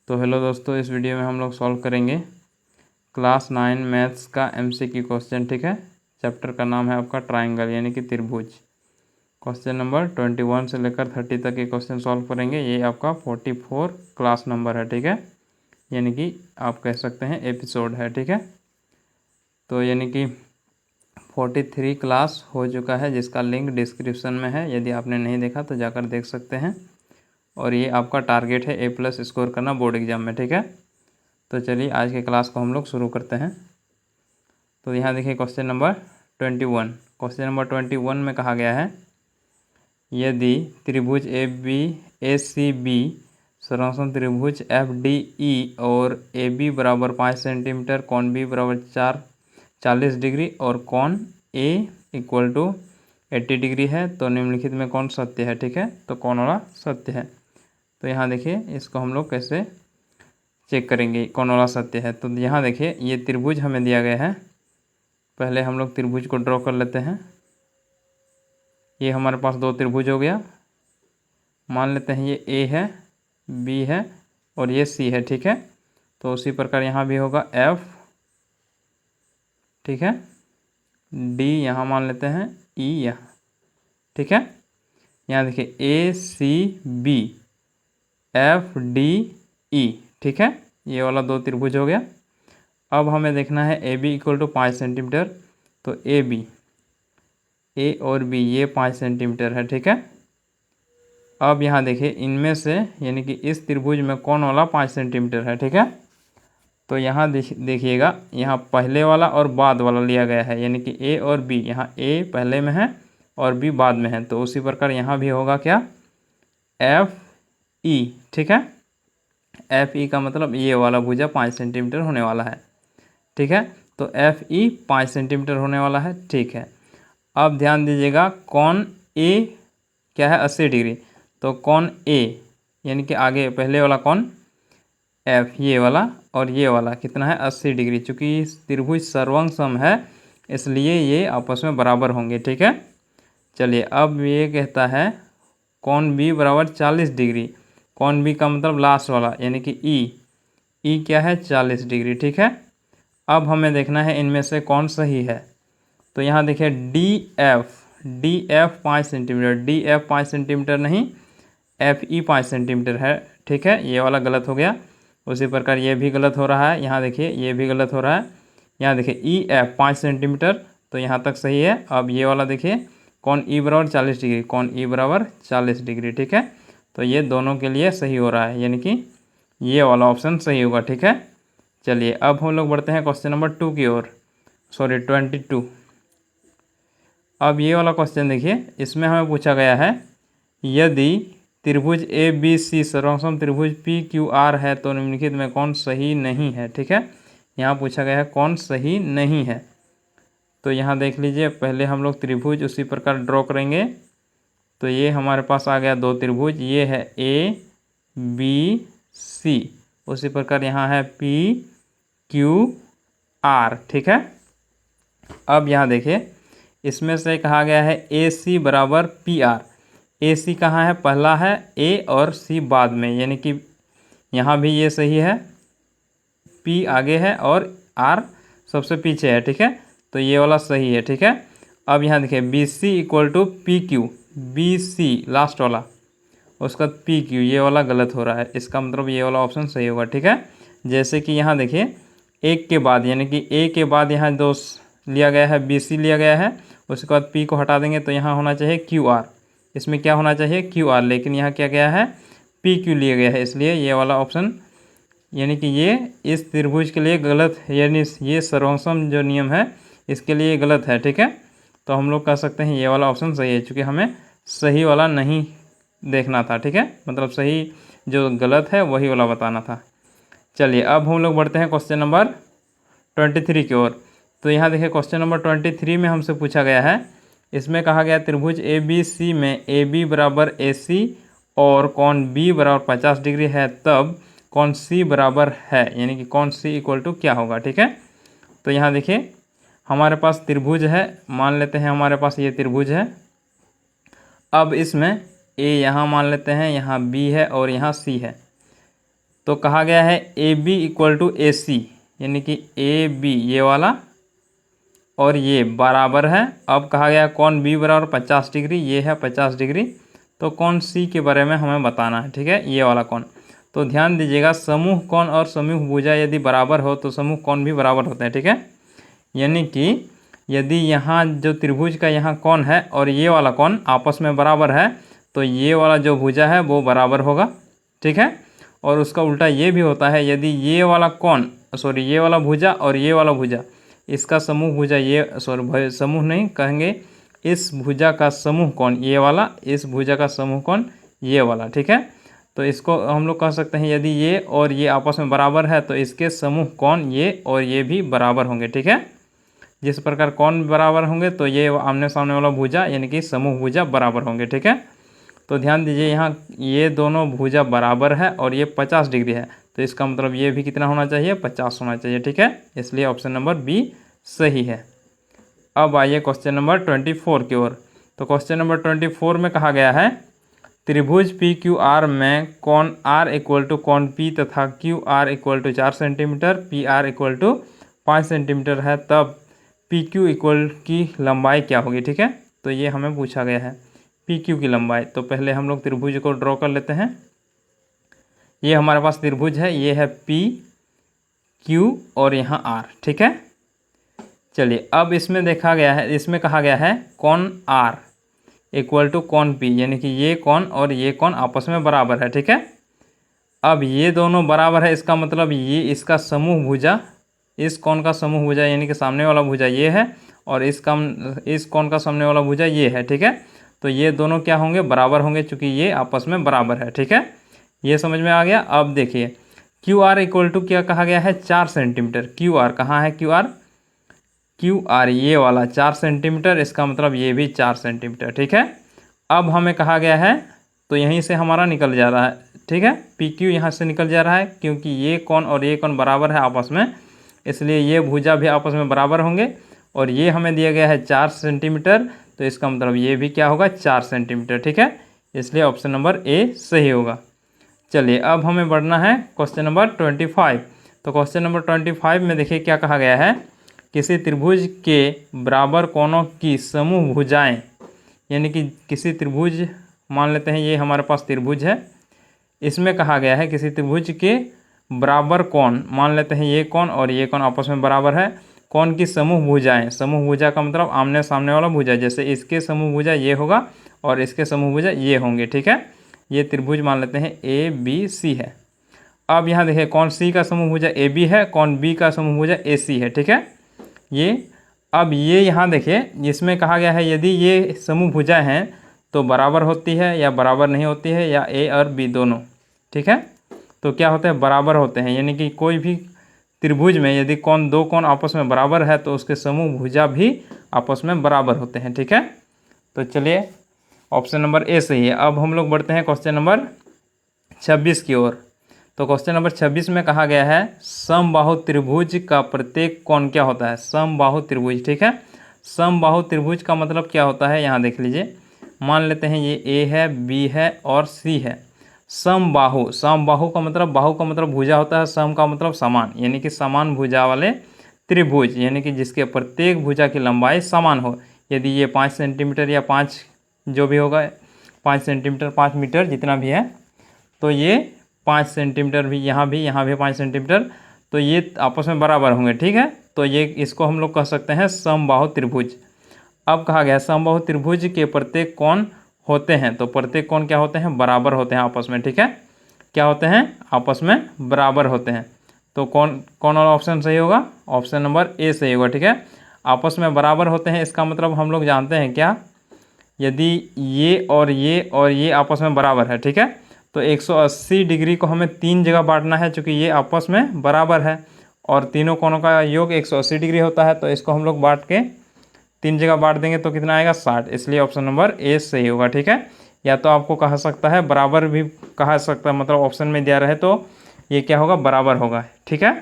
तो हेलो दोस्तों, इस वीडियो में हम लोग सॉल्व करेंगे क्लास 9 मैथ्स का एमसीक्यू क्वेश्चन। ठीक है, चैप्टर का नाम है आपका ट्राइंगल यानी कि त्रिभुज। क्वेश्चन नंबर 21 से लेकर 30 तक ये क्वेश्चन सॉल्व करेंगे। ये आपका 44 क्लास नंबर है। ठीक है, यानी कि आप कह सकते हैं एपिसोड है। ठीक है, तो यानी कि 43 क्लास हो चुका है, जिसका लिंक डिस्क्रिप्शन में है। यदि आपने नहीं देखा तो जाकर देख सकते हैं। और ये आपका टारगेट है A+ स्कोर करना बोर्ड एग्जाम में। ठीक है, तो चलिए आज के क्लास को हम लोग शुरू करते हैं। तो यहाँ देखिए क्वेश्चन नंबर 21। क्वेश्चन नंबर 21 में कहा गया है, यदि त्रिभुज ACB सर्वसम त्रिभुज FDE और AB बराबर 5 सेंटीमीटर, कौन B बराबर 40 डिग्री और कौन A इक्वल टू 80 डिग्री है, तो निम्नलिखित में कौन सत्य है। ठीक है, तो कौन वाला सत्य है। तो यहाँ देखिए इसको हम लोग कैसे चेक करेंगे कौन वाला सत्य है। तो यहाँ देखिए ये त्रिभुज हमें दिया गया है। पहले हम लोग त्रिभुज को ड्रॉ कर लेते हैं। ये हमारे पास दो त्रिभुज हो गया। मान लेते हैं ये A है, B है और ये C है। ठीक है, तो उसी प्रकार यहाँ भी होगा F। ठीक है, D यहाँ मान लेते हैं, E यहाँ। ठीक है, यहाँ देखिए ACB FDE। ठीक है, ये वाला दो त्रिभुज हो गया। अब हमें देखना है AB इक्वल टू 5 सेंटीमीटर। तो A और B ये 5 सेंटीमीटर है। ठीक है, अब यहाँ देखिए इनमें से यानी कि इस त्रिभुज में कौन वाला 5 सेंटीमीटर है। ठीक है, तो यहाँ देखिएगा यहाँ पहले वाला और बाद वाला लिया गया है, यानी कि A और B। यहाँ A पहले में है और B बाद में है, तो उसी प्रकार यहाँ भी होगा क्या, FE। ठीक है, FE का मतलब ये वाला भुजा 5 सेंटीमीटर होने वाला है। ठीक है, तो FE 5 सेंटीमीटर होने वाला है। ठीक है, अब ध्यान दीजिएगा कौन A क्या है, 80 डिग्री। तो कौन A यानी कि आगे पहले वाला कौन F, ये वाला और ये वाला कितना है, 80 डिग्री। चूँकि त्रिभुज सर्वांग सम है इसलिए ये आपस में बराबर होंगे। ठीक है, चलिए अब ये कहता है कौन B बराबर 40 डिग्री। कौन B का मतलब लास्ट वाला यानी कि E क्या है, 40 डिग्री। ठीक है, अब हमें देखना है इनमें से कौन सही है। तो यहाँ देखिए DF 5 सेंटीमीटर, DF 5 सेंटीमीटर नहीं, FE 5 सेंटीमीटर है। ठीक है, ये वाला गलत हो गया। उसी प्रकार ये भी गलत हो रहा है। यहाँ देखिए ये भी गलत हो रहा है। यहाँ देखिए EF 5 सेंटीमीटर, तो यहाँ तक सही है। अब ये वाला देखिए कौन E बराबर 40 डिग्री, कौन E बराबर 40 डिग्री। ठीक है, तो ये दोनों के लिए सही हो रहा है, यानी कि ये वाला ऑप्शन सही होगा। ठीक है, चलिए अब हम लोग बढ़ते हैं क्वेश्चन नंबर 2 की ओर, सॉरी 22। अब ये वाला क्वेश्चन देखिए, इसमें हमें पूछा गया है, यदि त्रिभुज ABC सर्वसम त्रिभुज PQR है तो निम्नलिखित में कौन सही नहीं है। ठीक है, यहाँ पूछा गया है कौन सही नहीं है। तो यहाँ देख लीजिए पहले हम लोग त्रिभुज उसी प्रकार ड्रॉ करेंगे। तो ये हमारे पास आ गया दो त्रिभुज, ये है ABC, उसी प्रकार यहाँ है PQR। ठीक है, अब यहाँ देखिए इसमें से कहा गया है AC बराबर PR। AC कहाँ है, पहला है A और C बाद में, यानी कि यहाँ भी ये सही है, P आगे है और R सबसे पीछे है। ठीक है, तो ये वाला सही है। ठीक है, अब यहाँ देखिए BC equal to PQ, BC last वाला उसका PQ, ये वाला गलत हो रहा है। इसका मतलब ये वाला ऑप्शन सही होगा। ठीक है, जैसे कि यहाँ देखिए एक के बाद यानी कि A के बाद यहाँ दो लिया गया है, BC लिया गया है, उसके बाद P को हटा देंगे तो यहाँ होना चाहिए QR। इसमें क्या होना चाहिए, QR, लेकिन यहाँ क्या गया है, PQ लिया गया है, इसलिए ये वाला ऑप्शन यानी कि ये इस त्रिभुज के लिए गलत है, यानी ये सर्वसम जो नियम है इसके लिए गलत है। ठीक है, तो हम लोग कह सकते हैं ये वाला ऑप्शन सही है, क्योंकि हमें सही वाला नहीं देखना था। ठीक है, मतलब सही जो गलत है वही वाला बताना था। चलिए अब हम लोग बढ़ते हैं क्वेश्चन नंबर 23 की ओर। तो यहाँ देखिए क्वेश्चन नंबर 23 में हमसे पूछा गया है, इसमें कहा गया त्रिभुज ABC में AB बराबर AC और कौन B बराबर 50 डिग्री है, तब कौन C बराबर है, यानी कि कौन C इक्वल टू क्या होगा। ठीक है, तो यहाँ देखिए हमारे पास त्रिभुज है, मान लेते हैं हमारे पास ये त्रिभुज है। अब इसमें A यहाँ मान लेते हैं, यहाँ B है और यहाँ C है। तो कहा गया है ए बी इक्वल टू ए सी, यानी कि ए बी ये वाला और ये बराबर है। अब कहा गया कौन बी बराबर 50 डिग्री, ये है 50 डिग्री। तो कौन सी के बारे में हमें बताना है, ठीक है, ये वाला कौन। तो ध्यान दीजिएगा, समूह कौन और समूह भुजा यदि बराबर हो तो समूह कौन भी बराबर होते हैं, ठीक है। यानी कि यदि यहाँ जो त्रिभुज का यहाँ कौन है और ये वाला कौन आपस में बराबर है तो ये वाला जो भुजा है वो बराबर होगा, ठीक है। और उसका उल्टा ये भी होता है, यदि ये वाला कौन ये वाला भुजा और ये वाला भुजा इसका समूह भुजा ये समूह नहीं कहेंगे, इस भुजा का समूह कौन ये वाला, इस भुजा का समूह कौन ये वाला, ठीक है। तो इसको हम लोग कह सकते हैं यदि ये और ये आपस में बराबर है तो इसके समूह कौन ये और ये भी बराबर होंगे, ठीक है। जिस प्रकार कौन बराबर होंगे तो ये आमने सामने वाला भुजा यानी कि समूह भुजा बराबर होंगे, ठीक है। तो ध्यान दीजिए यहाँ ये दोनों भुजा बराबर है और ये 50 डिग्री है, तो इसका मतलब ये भी कितना होना चाहिए, 50 होना चाहिए, ठीक है। इसलिए ऑप्शन नंबर बी सही है। अब आइए क्वेश्चन नंबर 24 की ओर। तो क्वेश्चन नंबर 24 में कहा गया है त्रिभुज पी क्यू आर में कौन आर इक्वल टू कौन पी तथा Q R equal to 4 centimetre, P R equal to 5 centimetre है, तब पी क्यू इक्वल की लंबाई क्या होगी, ठीक है। तो ये हमें पूछा गया है पी क्यू की लंबाई। तो पहले हम लोग त्रिभुज को ड्रॉ कर लेते हैं। ये हमारे पास त्रिभुज है, ये है पी क्यू और यहाँ आर, ठीक है। चलिए अब इसमें देखा गया है, इसमें कहा गया है कौन आर इक्वल टू कौन पी, यानी कि ये कौन और ये कौन आपस में बराबर है, ठीक है। अब ये दोनों बराबर है, इसका मतलब ये इसका समूह भुजा, इस कौन का समूह भुजा यानी कि सामने वाला भुजा ये है और इस कौन का सामने वाला भुजा ये है, ठीक है। तो ये दोनों क्या होंगे, बराबर होंगे, चूँकि ये आपस में बराबर है, ठीक है। ये समझ में आ गया। अब देखिए क्यू आर इक्वल टू क्या कहा गया है, 4 सेंटीमीटर। क्यू आर कहाँ है, क्यू आर ये वाला 4 सेंटीमीटर, इसका मतलब ये भी 4 सेंटीमीटर, ठीक है। अब हमें कहा गया है तो यहीं से हमारा निकल जा रहा है, ठीक है, पी क्यू यहाँ से निकल जा रहा है क्योंकि ये कौन और ये कौन बराबर है आपस में, इसलिए ये भुजा भी आपस में बराबर होंगे। और ये हमें दिया गया है 4 सेंटीमीटर, तो इसका मतलब ये भी क्या होगा, 4 सेंटीमीटर, ठीक है। इसलिए ऑप्शन नंबर ए सही होगा। चलिए अब हमें बढ़ना है क्वेश्चन नंबर 25। तो क्वेश्चन नंबर 25 में देखिए क्या कहा गया है, किसी त्रिभुज के बराबर कोणों की समूह भुजाएं, यानी कि किसी त्रिभुज, मान लेते हैं ये हमारे पास त्रिभुज है, इसमें कहा गया है किसी त्रिभुज के बराबर कोण, मान लेते हैं ये कोण और ये कोण आपस में बराबर है, कोण की समूह भुजाएं, समूह भुजा का मतलब आमने सामने वाला भुजा, जैसे इसके समूह भुजा ये होगा और इसके समूह भुजा ये होंगे, ठीक है। ये त्रिभुज मान लेते हैं ए बी सी है। अब यहाँ देखिए कौन सी का समूह भुजा ए बी है, कौन बी का समूह भुजा ए सी है, ठीक है। ये अब ये यहाँ देखिए इसमें कहा गया है यदि ये समूह भुजा हैं तो बराबर होती है या बराबर नहीं होती है, या ए और बी दोनों, ठीक है। तो क्या होते हैं, बराबर होते हैं, यानी कि कोई भी त्रिभुज में यदि दो कोण आपस में बराबर है तो उसके समूह भुजा भी आपस में बराबर होते हैं, ठीक है। तो चलिए ऑप्शन नंबर ए सही है। अब हम लोग बढ़ते हैं क्वेश्चन नंबर 26 की ओर। तो क्वेश्चन नंबर 26 में कहा गया है समबाहु त्रिभुज का प्रत्येक कोण क्या होता है, समबाहु त्रिभुज, ठीक है। समबाहु त्रिभुज का मतलब क्या होता है, यहाँ देख लीजिए, मान लेते हैं ये ए है, बी है और सी है। समबाहु, समबाहु का मतलब, बाहु का मतलब भुजा होता है, सम का मतलब समान, यानी कि समान भुजा वाले त्रिभुज, यानी कि जिसके प्रत्येक भुजा की लंबाई समान हो। यदि ये 5 सेंटीमीटर या 5 जो भी होगा, 5 सेंटीमीटर 5 मीटर जितना भी है, तो ये 5 सेंटीमीटर भी यहाँ भी 5 सेंटीमीटर, तो ये आपस में बराबर होंगे, ठीक है। तो ये इसको हम लोग कह सकते हैं समबाहु त्रिभुज। अब कहा गया समबाहु त्रिभुज के प्रत्येक कोण होते हैं, तो प्रत्येक कोण क्या होते हैं, बराबर होते हैं आपस में, ठीक है। क्या होते हैं, आपस में बराबर होते हैं। तो कौन वाला ऑप्शन सही होगा, ऑप्शन नंबर ए सही होगा, ठीक है। आपस में बराबर होते हैं इसका मतलब हम लोग जानते हैं क्या, यदि ये और ये आपस में बराबर है, ठीक है, तो 180 डिग्री को हमें 3 जगह बांटना है, चूँकि ये आपस में बराबर है और तीनों कोणों का योग 180 डिग्री होता है, तो इसको हम लोग बांट के 3 जगह बांट देंगे तो कितना आएगा, 60। इसलिए ऑप्शन नंबर ए सही होगा, ठीक है। या तो आपको कहा सकता है बराबर भी कहा सकता है, मतलब ऑप्शन में दिया रहे तो ये क्या होगा, बराबर होगा, ठीक है।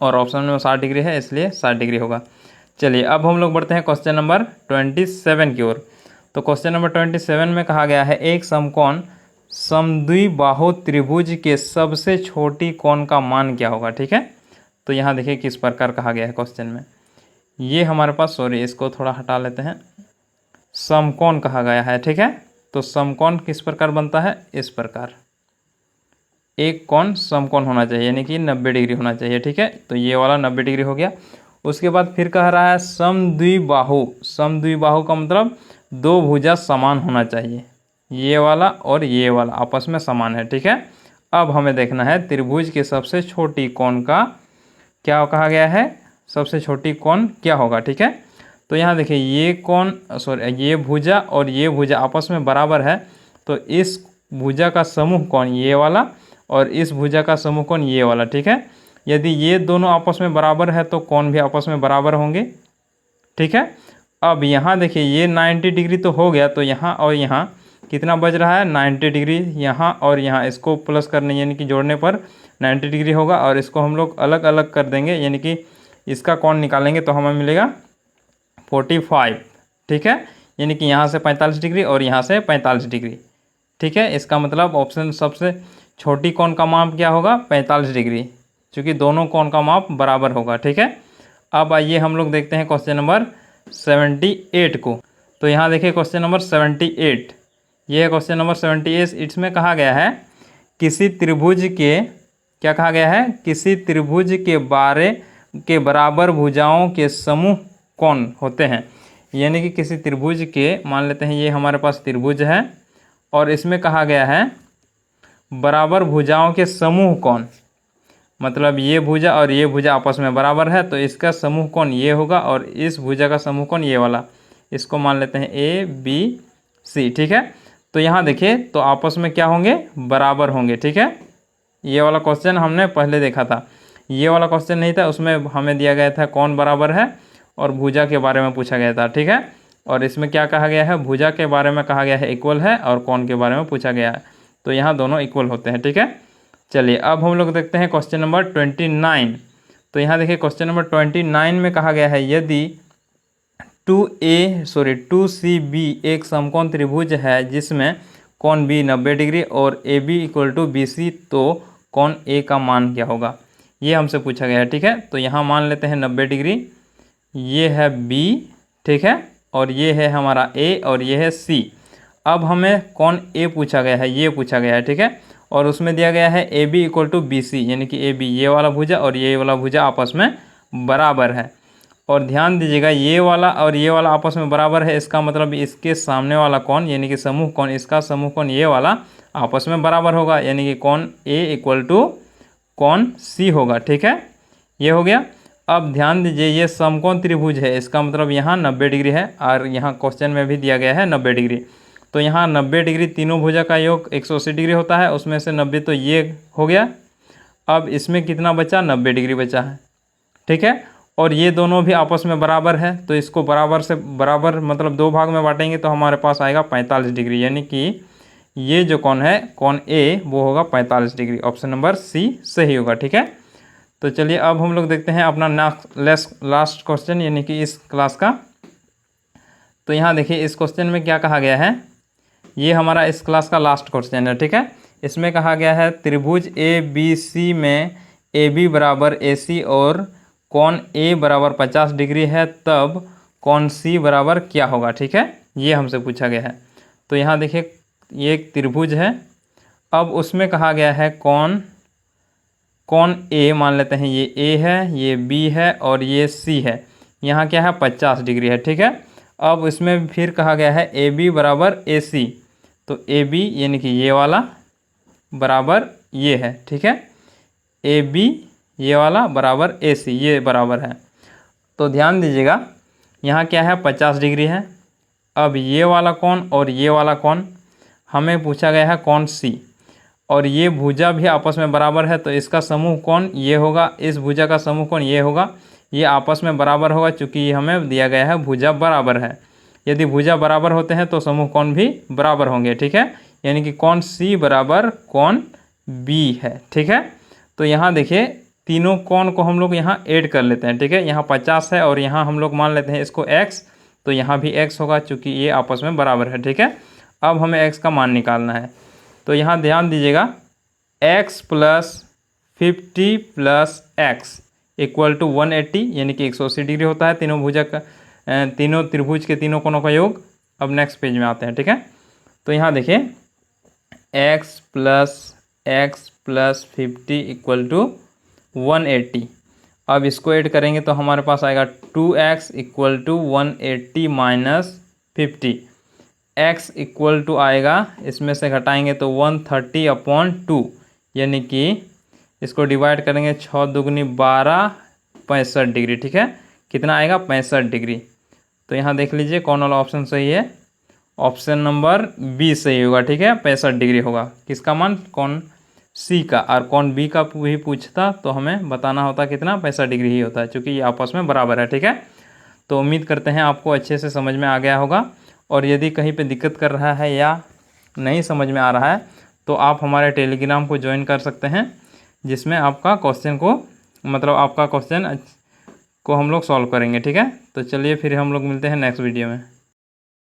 और ऑप्शन में 60 डिग्री है इसलिए 60 डिग्री होगा। चलिए अब हम लोग बढ़ते हैं क्वेश्चन नंबर 27 की ओर। तो क्वेश्चन नंबर 27 में कहा गया है एक समकोण समद्विबाहु त्रिभुज के सबसे छोटी कोण का मान क्या होगा। ठीक है, तो यहाँ देखिए किस प्रकार कहा गया है क्वेश्चन में। ये हमारे पास, सॉरी इसको थोड़ा हटा लेते हैं, समकोण कहा गया है। ठीक है, तो समकोण किस प्रकार बनता है, इस प्रकार एक कोण समकोण होना चाहिए, यानी कि 90 डिग्री होना चाहिए। ठीक है, तो ये वाला 90 डिग्री हो गया। उसके बाद फिर कह रहा है समद्विबाहु। समद्विबाहु का मतलब दो भुजा समान होना चाहिए, ये वाला और ये वाला आपस में समान है। ठीक है, अब हमें देखना है त्रिभुज के सबसे छोटी कोण का क्या कहा गया है, सबसे छोटी कोण क्या होगा। ठीक है, तो यहाँ देखिए ये कोण, सॉरी ये भुजा और ये भुजा आपस में बराबर है, तो इस भुजा का समूह कोण ये वाला और इस भुजा का समूह कोण ये वाला। ठीक है, यदि ये दोनों आपस में बराबर है तो कोण भी आपस में बराबर होंगे। ठीक है, अब यहाँ देखिए ये 90 डिग्री तो हो गया, तो यहाँ और यहाँ कितना बच रहा है, 90 डिग्री यहाँ और यहाँ, इसको प्लस करने यानी कि जोड़ने पर 90 डिग्री होगा, और इसको हम लोग अलग अलग कर देंगे, यानी कि इसका कोण निकालेंगे तो हमें मिलेगा 45। ठीक है, यानी कि यहाँ से 45 डिग्री और यहाँ से 45 डिग्री। ठीक है, इसका मतलब ऑप्शन सबसे छोटी कोण का माप क्या होगा, 45 डिग्री, क्योंकि दोनों कोण का माप बराबर होगा। ठीक है, अब आइए हम लोग देखते हैं क्वेश्चन नंबर 78 को। तो यहाँ देखिए क्वेश्चन नंबर 78, ये है क्वेश्चन नंबर 78। इसमें कहा गया है किसी त्रिभुज के, क्या कहा गया है, किसी त्रिभुज के बराबर भुजाओं के समूह कौन होते हैं। यानी कि किसी त्रिभुज के, मान लेते हैं ये हमारे पास त्रिभुज है और इसमें कहा गया है बराबर भुजाओं के समूह कौन, मतलब ये भुजा और ये भुजा आपस में बराबर है, तो इसका समूह कौन ये होगा और इस भुजा का समूह कौन ये वाला, इसको मान लेते हैं ए बी सी। ठीक है, तो यहाँ देखिए तो आपस में क्या होंगे, बराबर होंगे। ठीक है, ये वाला क्वेश्चन हमने पहले देखा था, ये वाला क्वेश्चन नहीं था, उसमें हमें दिया गया था कौन बराबर है और भुजा के बारे में पूछा गया था। ठीक है, और इसमें क्या कहा गया है, भुजा के बारे में कहा गया है इक्वल है और कौन के बारे में पूछा गया है, तो यहाँ दोनों इक्वल होते हैं। ठीक है, चलिए अब हम लोग देखते हैं क्वेश्चन नंबर 29। तो यहाँ देखिए क्वेश्चन नंबर 29 में कहा गया है यदि 2CB एक समकोण त्रिभुज है जिसमें कोण बी 90 डिग्री और AB = BC, तो कोण A का मान क्या होगा, ये हमसे पूछा गया है। ठीक है, तो यहाँ मान लेते हैं 90 डिग्री, ये है B, ठीक है, और ये है हमारा A और ये है C। अब हमें कोण A पूछा गया है, ये पूछा गया है। ठीक है, और उसमें दिया गया है AB = BC, यानी कि AB ये वाला भुजा और ये वाला भुजा आपस में बराबर है। और ध्यान दीजिएगा ये वाला और ये वाला आपस में बराबर है, इसका मतलब इसके सामने वाला कोण यानी कि समूह कोण, इसका समूह कोण ये वाला आपस में बराबर होगा, यानी कि कोण A = कोण C होगा। ठीक है, ये हो गया। अब ध्यान दीजिए ये समकोण त्रिभुज है, इसका मतलब यहाँ 90 डिग्री है और यहाँ क्वेश्चन में भी दिया गया है 90 डिग्री, तो यहाँ 90 डिग्री तीनों भुजा का योग 180 डिग्री होता है, उसमें से 90 तो ये हो गया। अब इसमें कितना बचा, 90 डिग्री बचा है। ठीक है, और ये दोनों भी आपस में बराबर है, तो इसको बराबर से बराबर मतलब दो भाग में बांटेंगे तो हमारे पास आएगा 45 डिग्री, यानी कि ये जो कोण है कोण A वो होगा 45 डिग्री। ऑप्शन नंबर C सही होगा। ठीक है, तो चलिए अब हम लोग देखते हैं अपना लास्ट क्वेश्चन यानी कि इस क्लास का। तो यहाँ देखिए इस क्वेश्चन में क्या कहा गया है, ये हमारा इस क्लास का लास्ट क्वेश्चन है। ठीक है, इसमें कहा गया है त्रिभुज ABC में AB = AC और कोण A = 50 डिग्री है, तब कोण C बराबर क्या होगा। ठीक है, ये हमसे पूछा गया है। तो यहाँ देखिए ये एक त्रिभुज है, अब उसमें कहा गया है कोण A, मान लेते हैं ये A है, ये B है और ये C है, यहाँ क्या है 50 डिग्री है। ठीक है, अब इसमें फिर कहा गया है AB = AC, तो AB यानी कि ये वाला बराबर ये है। ठीक है, AB ये वाला बराबर AC, ये बराबर है। तो ध्यान दीजिएगा यहाँ क्या है 50 डिग्री है। अब ये वाला कोण और ये वाला कोण हमें पूछा गया है कोण C, और ये भुजा भी आपस में बराबर है, तो इसका समूह कोण ये होगा, इस भुजा का समूह कोण ये होगा, ये आपस में बराबर होगा क्योंकि ये हमें दिया गया है भुजा बराबर है। यदि भुजा बराबर होते हैं तो समूह कोण भी बराबर होंगे। ठीक है, यानी कि कोण C = कोण B है। ठीक है, तो यहाँ देखिए तीनों कोण को हम लोग यहाँ ऐड कर लेते हैं। ठीक है, यहाँ 50 है और यहाँ हम लोग मान लेते हैं इसको x, तो यहाँ भी x होगा क्योंकि ये आपस में बराबर है। ठीक है, अब हमें x का मान निकालना है, तो यहाँ ध्यान दीजिएगा, x plus 50 plus x equal to 180 यानी कि 180 डिग्री होता है तीनों भुजक तीनों त्रिभुज के तीनों कोणों का योग। अब नेक्स्ट पेज में आते हैं, ठीक है। तो यहाँ देखिए x प्लस 50 इक्वल टू 180। अब इसको ऐड करेंगे तो हमारे पास आएगा 2x equal to 180 minus 50। x equal to आएगा, इसमें से घटाएंगे तो 130/2 यानी कि इसको डिवाइड करेंगे 6 दूगुनी 12 65 डिग्री, ठीक है। कितना आएगा 65 डिग्री। तो यहाँ देख लीजिए कौन वाला ऑप्शन सही है, ऑप्शन नंबर बी सही होगा, ठीक है। 65 डिग्री होगा किसका मान, कौन सी का। और कौन बी का भी पूछता तो हमें बताना होता कितना 65 डिग्री ही होता है, क्योंकि ये आपस में बराबर है, ठीक है। तो उम्मीद करते हैं आपको अच्छे से समझ में आ गया होगा। और यदि कहीं पे दिक्कत कर रहा है या नहीं समझ में आ रहा है तो आप हमारे टेलीग्राम को ज्वाइन कर सकते हैं, जिसमें आपका क्वेश्चन को आपका क्वेश्चन को हम लोग सॉल्व करेंगे, ठीक है। तो चलिए फिर हम लोग मिलते हैं नेक्स्ट वीडियो में।